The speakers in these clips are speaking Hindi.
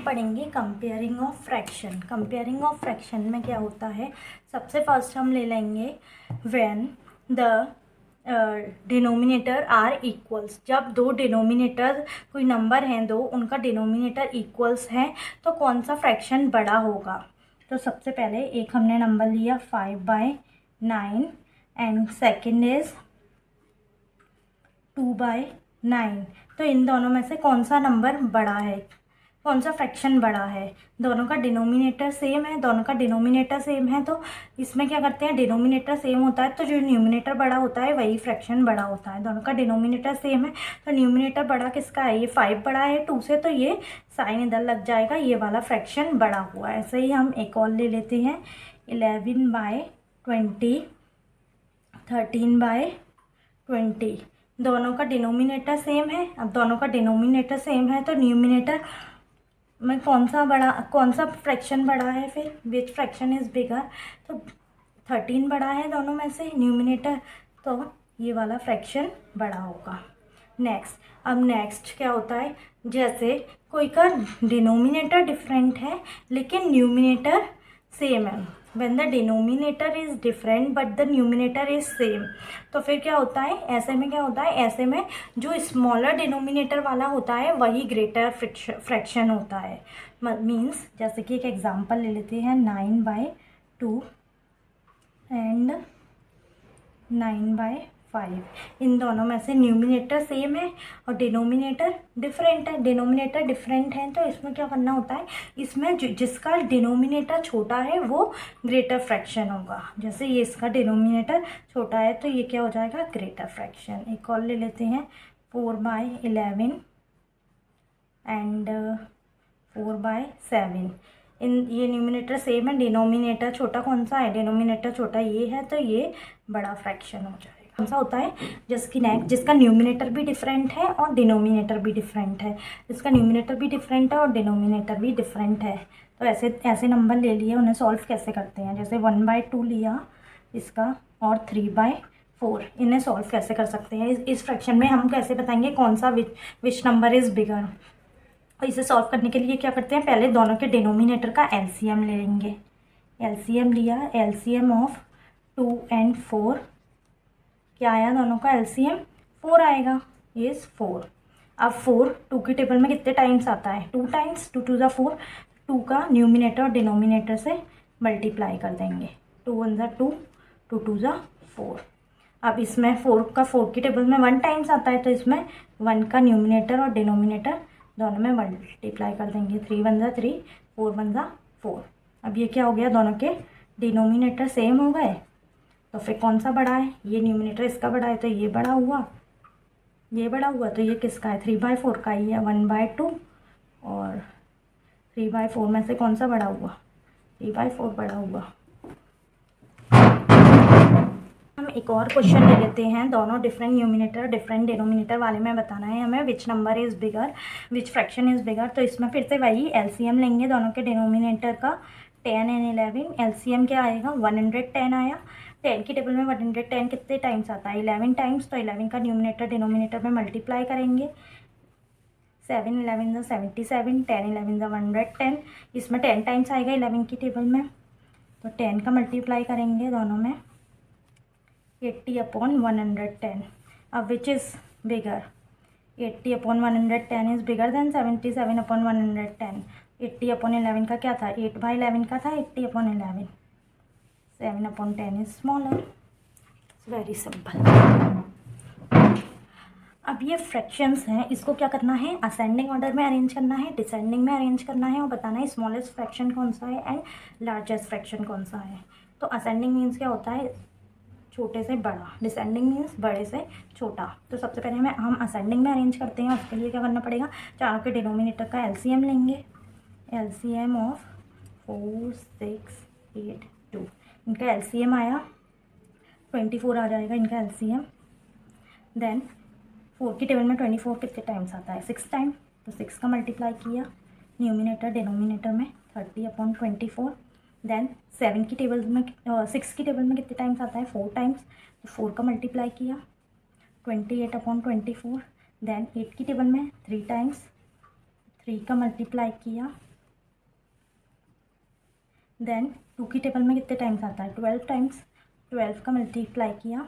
पढ़ेंगे comparing of fraction. Comparing of fraction में क्या होता है, सबसे फर्स्ट हम ले लेंगे when the denominator are equals. जब दो डिनोमिनेटर, कोई नंबर हैं दो, उनका डिनोमिनेटर इक्वल्स है तो कौन सा फ्रैक्शन बड़ा होगा। तो सबसे पहले एक हमने नंबर लिया 5/9 एंड सेकेंड इज 2/9। तो इन दोनों में से कौन सा नंबर बड़ा है, कौन सा फ्रैक्शन बड़ा है। दोनों का डिनोमिनेटर सेम है, दोनों का डिनोमिनेटर सेम है, तो इसमें क्या करते हैं, डिनोमिनेटर सेम होता है तो जो न्यूमिनेटर बड़ा होता है वही फ्रैक्शन बड़ा होता है। दोनों का डिनोमिनेटर सेम है तो न्यूमिनेटर बड़ा किसका है, ये 5 बड़ा है 2 से, तो ये साइन इधर लग जाएगा, ये वाला फ्रैक्शन बड़ा हुआ है। ऐसे ही हम एक और ले लेते हैं 11/20, 13/20। दोनों का डिनोमिनेटर सेम है। अब दोनों का डिनोमिनेटर सेम है तो न्यूमिनेटर में कौन सा फ्रैक्शन बड़ा है, फिर विच फ्रैक्शन इज बिगर। तो 13 बड़ा है दोनों में से न्यूमिनेटर, तो ये वाला फ्रैक्शन बड़ा होगा। अब नेक्स्ट क्या होता है, जैसे कोई का डिनोमिनेटर डिफरेंट है लेकिन न्यूमिनेटर सेम है। when the denominator is different but the numerator is same, तो फिर क्या होता है, ऐसे में क्या होता है, ऐसे में जो स्मॉलर डिनोमिनेटर वाला होता है वही ग्रेटर फ्रैक्शन होता है। मीन्स जैसे कि एक एग्जांपल ले लेते हैं 9/2 एंड 9/5। इन दोनों में से न्यूमिनेटर सेम है और डिनोमिनेटर डिफरेंट है। डिनोमिनेटर डिफरेंट है तो इसमें क्या करना होता है, इसमें जिसका डिनोमिनेटर छोटा है वो ग्रेटर फ्रैक्शन होगा। जैसे ये इसका डिनोमिनेटर छोटा है तो ये क्या हो जाएगा, ग्रेटर फ्रैक्शन। एक और ले लेते हैं 4/11 एंड 4/7। ये न्यूमिनेटर सेम है, डिनोमिनेटर छोटा कौन सा है, डिनोमिनेटर छोटा ये है, तो ये बड़ा फ्रैक्शन हो जाएगा। कौन सा होता है, जिसका न्यूमिनेटर भी डिफरेंट है और डिनोमिनेटर भी डिफरेंट है, जिसका न्यूमिनेटर भी डिफरेंट है और डिनोमिनेटर भी डिफरेंट है। तो ऐसे नंबर ले लिए, उन्हें सॉल्व कैसे करते हैं, जैसे 1/2 लिया इसका और 3/4, इन्हें सॉल्व कैसे कर सकते हैं। इस फ्रैक्शन में हम कैसे बताएंगे कौन सा विच नंबर इज़ बिगर। और इसे सॉल्व करने के लिए क्या करते हैं, पहले दोनों के डिनोमिनेटर का एलसीएम ले लेंगे। एलसीएम लिया, एलसीएम ऑफ 2 and 4, क्या आया, दोनों का एलसीएम 4 आएगा, इज 4। अब 4 2 की टेबल में कितने टाइम्स आता है, 2 टाइम्स, 2 2 4, 2 का न्यूमिनेटर और डिनोमिनेटर से मल्टीप्लाई कर देंगे, 2 1 2, 2 2 4। अब इसमें 4 की टेबल में 1 टाइम्स आता है तो इसमें 1 का न्यूमिनेटर और डिनोमिनेटर दोनों में मल्टीप्लाई कर देंगे, 3 1 3, 4 1 4। अब ये क्या हो गया, दोनों के डिनोमिनेटर सेम हो गए, तो फिर कौन सा बड़ा है, ये न्यूमिनेटर इसका बड़ा है तो ये बड़ा हुआ, ये बड़ा हुआ, तो ये किसका है, 3/4 का ही है, 1/2 और 3/4 में से कौन सा बड़ा हुआ, 3/4 बड़ा हुआ। हम एक और क्वेश्चन ले लेते हैं, दोनों डिफरेंट न्यूमिनेटर डिफरेंट डिनोमिनेटर वाले में बताना है हमें which number is bigger, which fraction is bigger. तो इसमें फिर से वही एलसीएम लेंगे दोनों के डिनोमिनेटर का, 10 and 11। एलसीएम क्या आएगा, 110 आया। 10 की टेबल में 110 कितने टाइम्स आता है, 11 टाइम्स, तो 11 का न्यूमिनेटर डिनोमिनेटर में मल्टीप्लाई करेंगे, 7 11 77, 10 11 110। इसमें 10 टाइम्स आएगा 11 की टेबल में, तो 10 का मल्टीप्लाई करेंगे दोनों में, 80/110। अब which is bigger, 80/110 is bigger than 77/110। 80/11 का क्या था, 8/11 का था, 80/11, 7/10 is smaller. It's very simple. अब ये फ्रैक्शंस हैं, इसको क्या करना है, असेंडिंग ऑर्डर में अरेंज करना है, डिसेंडिंग में अरेंज करना है और बताना है स्मॉलेस्ट फ्रैक्शन कौन सा है एंड लार्जेस्ट फ्रैक्शन कौन सा है। तो असेंडिंग मीन्स क्या होता है, छोटे से बड़ा, डिसेंडिंग मीन्स बड़े से छोटा। तो सबसे पहले हम असेंडिंग में अरेंज करते हैं, उसके लिए क्या करना पड़ेगा, चारों के डिनोमिनेटर का एलसीएम लेंगे, एलसीएम ऑफ 4 6 8 2। इनका एलसीएम आया 24 आ जाएगा इनका एलसीएम। देन 4 की टेबल में 24 कितने टाइम्स आता है, 6 टाइम, तो 6 का मल्टीप्लाई किया न्यूमिनेटर डिनोमिनेटर में, 30/24। देन 7 की टेबल में 6 की टेबल में कितने टाइम्स आता है, 4 टाइम्स, तो 4 का मल्टीप्लाई किया 28/24। देन 8 की टेबल में 3 टाइम्स, 3 का मल्टीप्लाई किया देन 2 की टेबल में कितने टाइम्स आता है 12 टाइम्स, 12 का मल्टीप्लाई किया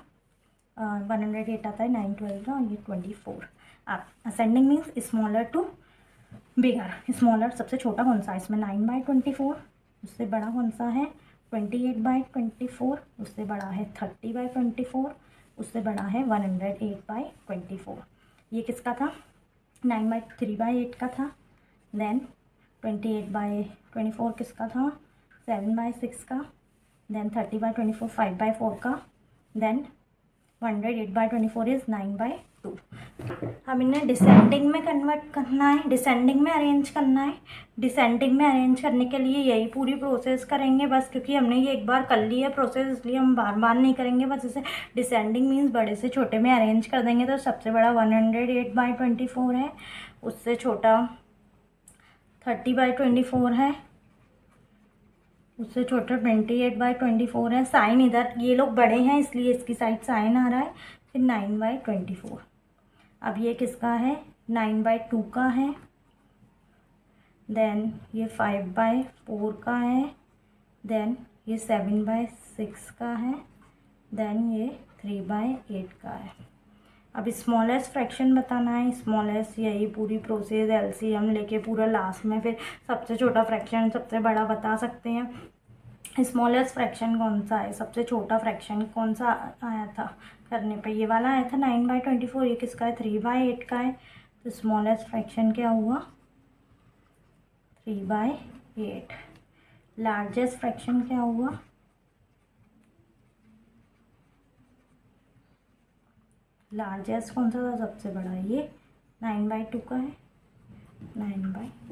108 आता है, 9 12 का, ये 24। अब ascending means smaller to bigger. Smaller सबसे छोटा कौन सा है इसमें 9/24, उससे बड़ा कौन सा है 28/24, उससे बड़ा है 30/24, उससे बड़ा है 108/24। ये किसका था 9/3/8 का था। देन 28/24 किसका था 7/6 का। देन 30/24 5/4 का। Then 108/24 is 9/2। अब इन्हें डिसेंडिंग में कन्वर्ट करना है, डिसेंडिंग में अरेंज करना है। डिसेंडिंग में अरेंज करने के लिए यही पूरी प्रोसेस करेंगे बस, क्योंकि हमने ये एक बार कर ली है प्रोसेस, इसलिए हम बार बार नहीं करेंगे। बस इसे डिसेंडिंग मीन्स बड़े से छोटे में अरेंज कर देंगे। तो सबसे बड़ा 108/24 है, उससे छोटा 30/24 है, उससे छोटा 28/24 है। साइन इधर ये लोग बड़े हैं इसलिए इसकी साइड साइन आ रहा है। फिर 9/24। अब ये किसका है 9/2 का है। देन ये 5/4 का है। देन ये 7/6 का है। देन ये 3/8 का है। अब स्मॉलेस्ट फ्रैक्शन बताना है। स्मॉलेस्ट यही पूरी प्रोसेस एलसीएम लेके पूरा लास्ट में फिर सबसे छोटा फ्रैक्शन सबसे बड़ा बता सकते हैं। स्मॉलेस्ट फ्रैक्शन कौन सा है, सबसे छोटा फ्रैक्शन कौन सा आया था करने पे, ये वाला आया था 9/24। ये किसका है 3/8 का है। तो स्मॉलेस्ट फ्रैक्शन क्या हुआ 3/8। लार्जेस्ट फ्रैक्शन क्या हुआ लार्जेस्ट कौन सा था सबसे बड़ा, ये 9/2 का है 9/2।